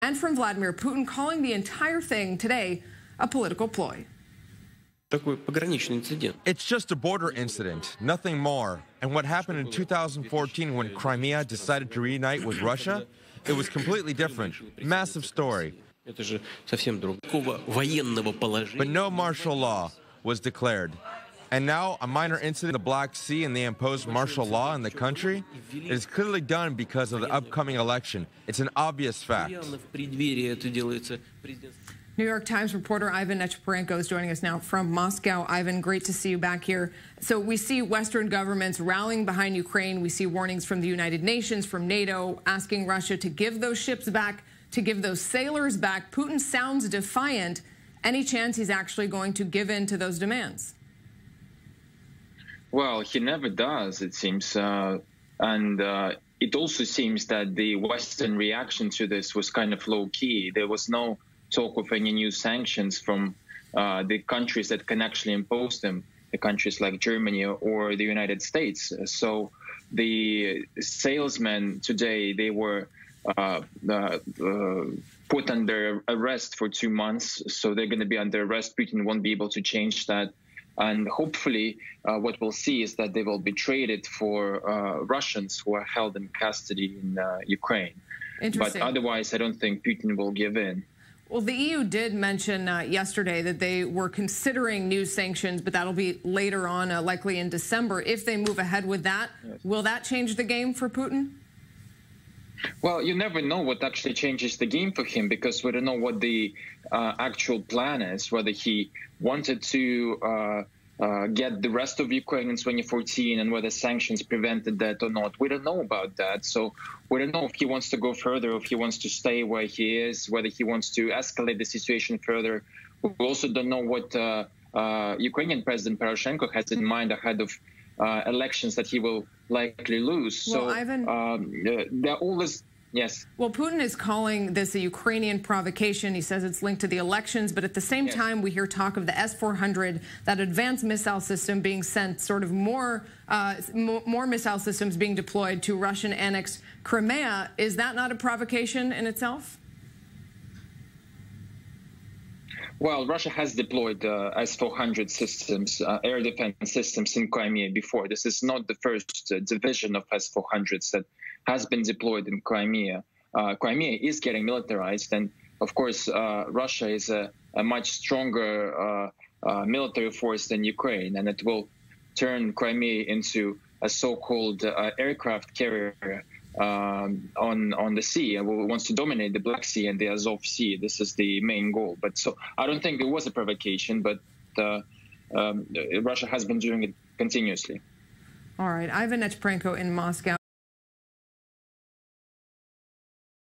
and from Vladimir Putin, calling the entire thing today a political ploy. It's just a border incident, nothing more. And what happened in 2014 when Crimea decided to reunite with Russia, it was completely different. Massive story. But no martial law was declared. And now, a minor incident in the Black Sea and the imposed martial law in the country is clearly done because of the upcoming election. It's an obvious fact. New York Times reporter Ivan Nechepurenko is joining us now from Moscow. Ivan, great to see you back here. So we see Western governments rallying behind Ukraine. We see warnings from the United Nations, from NATO, asking Russia to give those ships back, to give those sailors back. Putin sounds defiant. Any chance he's actually going to give in to those demands? Well, he never does, it seems. It also seems that the Western reaction to this was kind of low-key. There was no talk of any new sanctions from the countries that can actually impose them, the countries like Germany or the United States. So the salesmen today, they were put under arrest for 2 months. So they're going to be under arrest. Putin won't be able to change that. And hopefully what we'll see is that they will be traded for Russians who are held in custody in Ukraine. But otherwise, I don't think Putin will give in. Well, the EU did mention yesterday that they were considering new sanctions, but that'll be later on, likely in December. If they move ahead with that, yes. Will that change the game for Putin? Well, you never know what actually changes the game for him, because we don't know what the actual plan is, whether he wanted to get the rest of Ukraine in 2014 and whether sanctions prevented that or not. We don't know about that. So we don't know if he wants to go further, if he wants to stay where he is, whether he wants to escalate the situation further. We also don't know what Ukrainian President Poroshenko has in mind ahead of elections that he will likely lose. Well, so Ivan, they're always... Yes. Well, Putin is calling this a Ukrainian provocation. He says it's linked to the elections, but at the same time, we hear talk of the S-400, that advanced missile system being sent, sort of more missile systems being deployed to Russian-annexed Crimea. Is that not a provocation in itself? Well, Russia has deployed S-400 systems, air defense systems in Crimea before. This is not the first division of S-400s that has been deployed in Crimea. Crimea is getting militarized, and of course, Russia is a much stronger military force than Ukraine, and it will turn Crimea into a so-called aircraft carrier on the sea, and wants to dominate the Black Sea and the Azov Sea. This is the main goal. But so I don't think it was a provocation, but Russia has been doing it continuously. All right, Ivan Nechepurenko in Moscow.